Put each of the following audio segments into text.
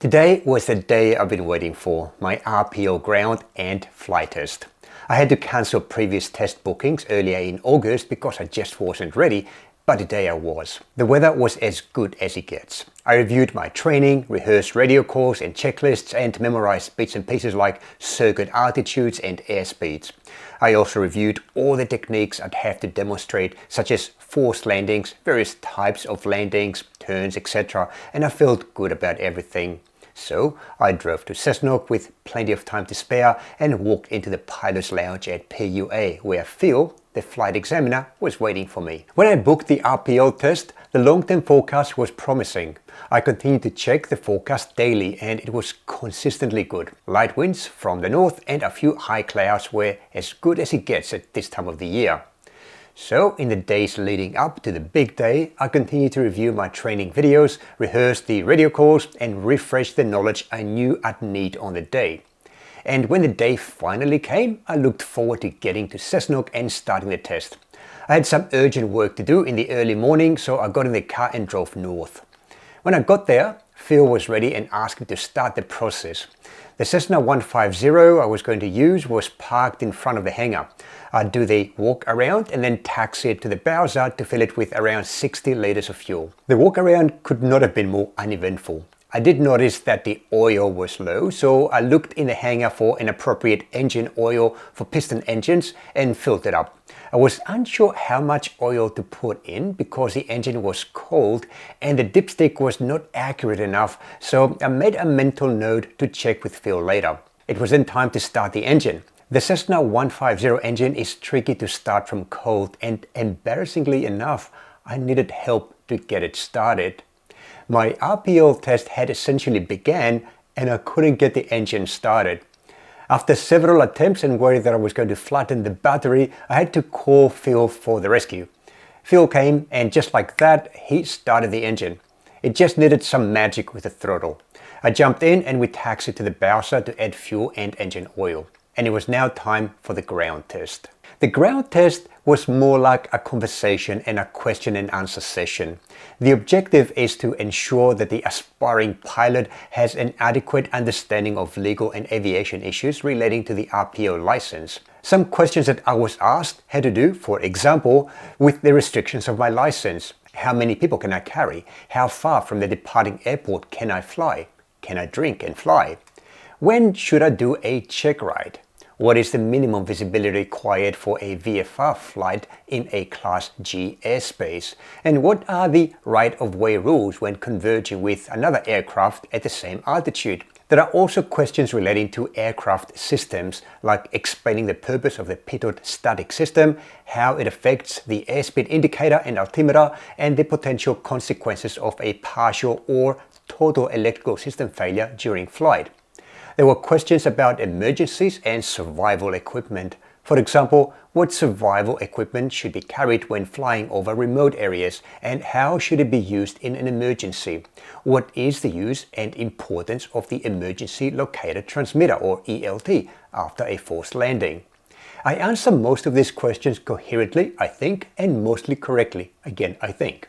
Today was the day I've been waiting for, my RPL ground and flight test. I had to cancel previous test bookings earlier in August because I just wasn't ready, but today I was. The weather was as good as it gets. I reviewed my training, rehearsed radio calls and checklists, and memorized bits and pieces like circuit altitudes and airspeeds. I also reviewed all the techniques I'd have to demonstrate, such as forced landings, various types of landings, turns, etc., and I felt good about everything. So I drove to Cessnock with plenty of time to spare and walked into the pilot's lounge at PUA, where Phil, the flight examiner, was waiting for me. When I booked the RPL test, the long-term forecast was promising. I continued to check the forecast daily and it was consistently good. Light winds from the north and a few high clouds were as good as it gets at this time of the year. So in the days leading up to the big day, I continued to review my training videos, rehearse the radio calls and refresh the knowledge I knew I'd need on the day. And when the day finally came, I looked forward to getting to Cessnock and starting the test. I had some urgent work to do in the early morning, so I got in the car and drove north. When I got there, Phil was ready and asked me to start the process. The Cessna 150 I was going to use was parked in front of the hangar. I'd do the walk around and then taxi it to the Bowser to fill it with around 60 litres of fuel. The walk around could not have been more uneventful. I did notice that the oil was low, so I looked in the hangar for an appropriate engine oil for piston engines and filled it up. I was unsure how much oil to put in because the engine was cold and the dipstick was not accurate enough, so I made a mental note to check with Phil later. It was then time to start the engine. The Cessna 150 engine is tricky to start from cold, and embarrassingly enough, I needed help to get it started. My RPL test had essentially began and I couldn't get the engine started. After several attempts and worried that I was going to flatten the battery, I had to call Phil for the rescue. Phil came and just like that, he started the engine. It just needed some magic with the throttle. I jumped in and we taxied to the Bowser to add fuel and engine oil. And it was now time for the ground test. The ground test was more like a conversation and a question and answer session. The objective is to ensure that the aspiring pilot has an adequate understanding of legal and aviation issues relating to the RPL license. Some questions that I was asked had to do, for example, with the restrictions of my license. How many people can I carry? How far from the departing airport can I fly? Can I drink and fly? When should I do a check ride? What is the minimum visibility required for a VFR flight in a Class G airspace? And what are the right-of-way rules when converging with another aircraft at the same altitude? There are also questions relating to aircraft systems, like explaining the purpose of the pitot static system, how it affects the airspeed indicator and altimeter, and the potential consequences of a partial or total electrical system failure during flight. There were questions about emergencies and survival equipment. For example, what survival equipment should be carried when flying over remote areas and how should it be used in an emergency? What is the use and importance of the emergency locator transmitter or ELT after a forced landing? I answered most of these questions coherently, I think, and mostly correctly. Again, I think.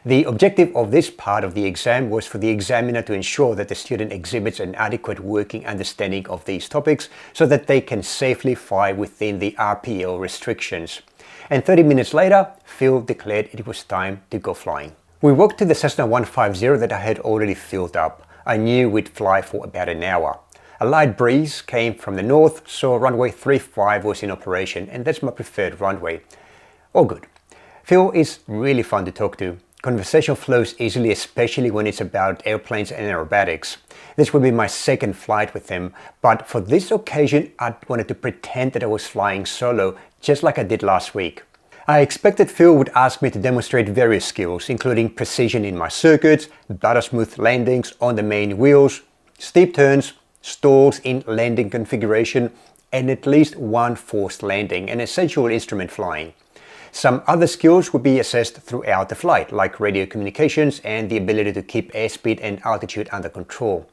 The objective of this part of the exam was for the examiner to ensure that the student exhibits an adequate working understanding of these topics so that they can safely fly within the RPL restrictions. And 30 minutes later, Phil declared it was time to go flying. We walked to the Cessna 150 that I had already filled up. I knew we'd fly for about an hour. A light breeze came from the north, so runway 35 was in operation, and that's my preferred runway. All good. Phil is really fun to talk to. Conversation flows easily, especially when it's about airplanes and aerobatics. This will be my second flight with him, but for this occasion I wanted to pretend that I was flying solo, just like I did last week. I expected Phil would ask me to demonstrate various skills, including precision in my circuits, butter smooth landings on the main wheels, steep turns, stalls in landing configuration, and at least one forced landing, an essential instrument flying. Some other skills would be assessed throughout the flight, like radio communications and the ability to keep airspeed and altitude under control.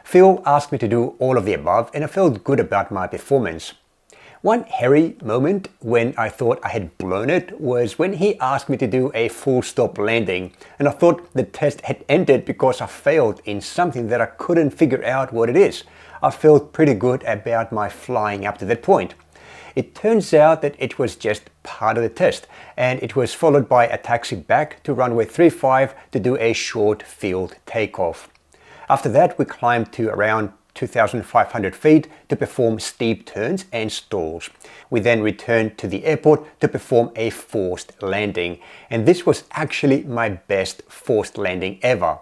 Phil asked me to do all of the above and I felt good about my performance. One hairy moment when I thought I had blown it was when he asked me to do a full stop landing, and I thought the test had ended because I failed in something that I couldn't figure out what it is. I felt pretty good about my flying up to that point. It turns out that it was just part of the test, and it was followed by a taxi back to runway 35 to do a short field takeoff. After that, we climbed to around 2,500 feet to perform steep turns and stalls. We then returned to the airport to perform a forced landing, and this was actually my best forced landing ever.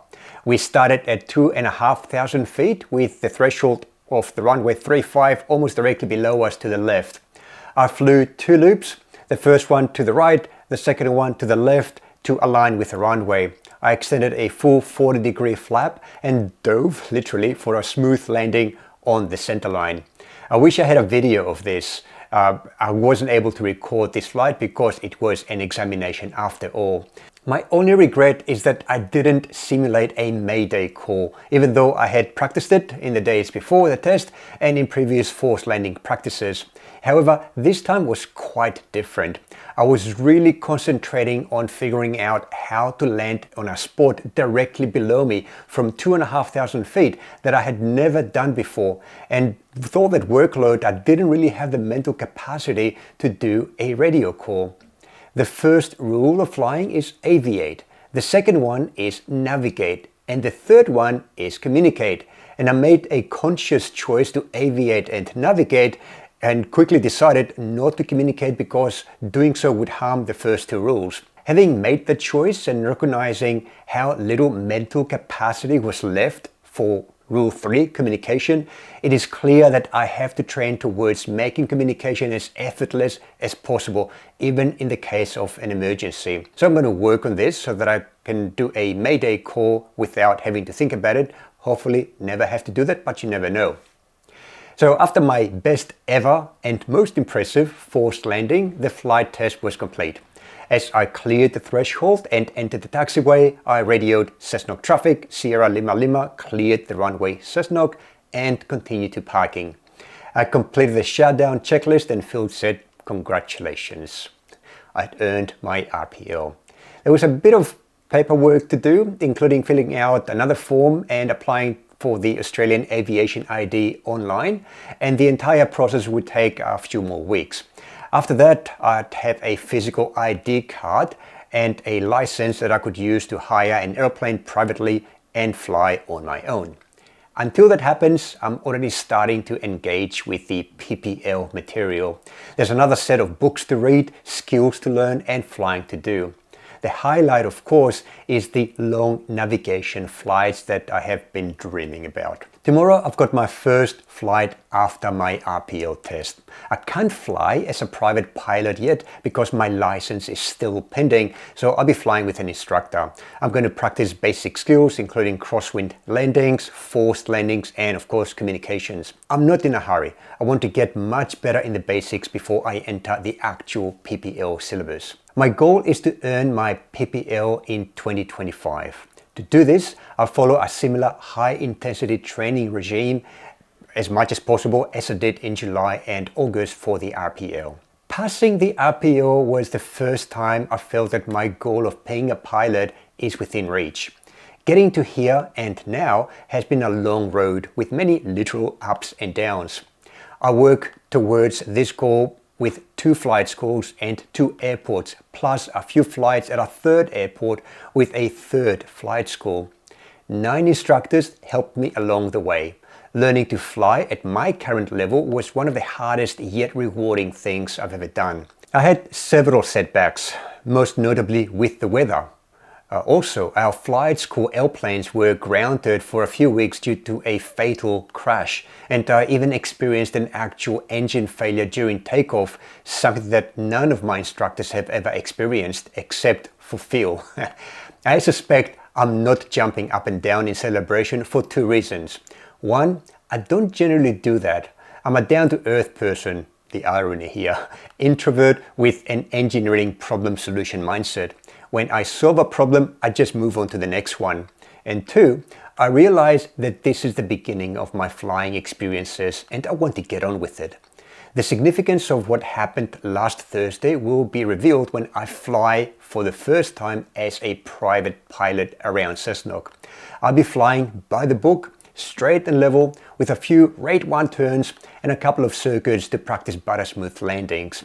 We started at 2,500 feet with the threshold of the runway 35 almost directly below us to the left. I flew 2 loops, the first one to the right, the second one to the left to align with the runway. I extended a full 40-degree flap and dove literally for a smooth landing on the center line. I wish I had a video of this. I wasn't able to record this flight because it was an examination after all. My only regret is that I didn't simulate a mayday call, even though I had practiced it in the days before the test and in previous forced landing practices. However, this time was quite different. I was really concentrating on figuring out how to land on a spot directly below me from 2,500 feet that I had never done before, and with all that workload I didn't really have the mental capacity to do a radio call. The first rule of flying is aviate, the second one is navigate, and the third one is communicate. And I made a conscious choice to aviate and navigate, and quickly decided not to communicate because doing so would harm the first 2 rules. Having made the choice and recognizing how little mental capacity was left for Rule 3, communication, it is clear that I have to train towards making communication as effortless as possible, even in the case of an emergency. So I'm going to work on this so that I can do a mayday call without having to think about it. Hopefully never have to do that, but you never know. So after my best ever and most impressive forced landing, the flight test was complete. As I cleared the threshold and entered the taxiway, I radioed Cessnock traffic, Sierra Lima Lima, cleared the runway Cessnock and continued to parking. I completed the shutdown checklist and Phil said, "Congratulations." I'd earned my RPL. There was a bit of paperwork to do, including filling out another form and applying for the Australian Aviation ID online, and the entire process would take a few more weeks. After that, I'd have a physical ID card and a license that I could use to hire an airplane privately and fly on my own. Until that happens, I'm already starting to engage with the PPL material. There's another set of books to read, skills to learn, and flying to do. The highlight, of course, is the long navigation flights that I have been dreaming about. Tomorrow I've got my first flight after my RPL test. I can't fly as a private pilot yet because my license is still pending, so I'll be flying with an instructor. I'm going to practice basic skills including crosswind landings, forced landings, and of course communications. I'm not in a hurry. I want to get much better in the basics before I enter the actual PPL syllabus. My goal is to earn my PPL in 2025. To do this, I'll follow a similar high-intensity training regime as much as possible as I did in July and August for the RPL. Passing the RPL was the first time I felt that my goal of being a pilot is within reach. Getting to here and now has been a long road with many literal ups and downs. I work towards this goal with 2 flight schools and 2 airports, plus a few flights at a 3rd airport with a 3rd flight school. 9 instructors helped me along the way. Learning to fly at my current level was one of the hardest yet rewarding things I've ever done. I had several setbacks, most notably with the weather. Also, our flight school airplanes were grounded for a few weeks due to a fatal crash, and I even experienced an actual engine failure during takeoff, something that none of my instructors have ever experienced except for Phil. I suspect I'm not jumping up and down in celebration for 2 reasons. One, I don't generally do that. I'm a down-to-earth person, the irony here, introvert with an engineering problem solution mindset. When I solve a problem, I just move on to the next one. And 2, I realize that this is the beginning of my flying experiences and I want to get on with it. The significance of what happened last Thursday will be revealed when I fly for the first time as a private pilot around Cessnock. I'll be flying by the book, straight and level, with a few rate 1 turns and a couple of circuits to practice butter smooth landings.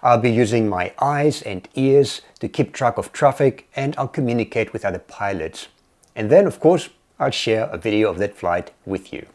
I'll be using my eyes and ears to keep track of traffic, and I'll communicate with other pilots. And then, of course, I'll share a video of that flight with you.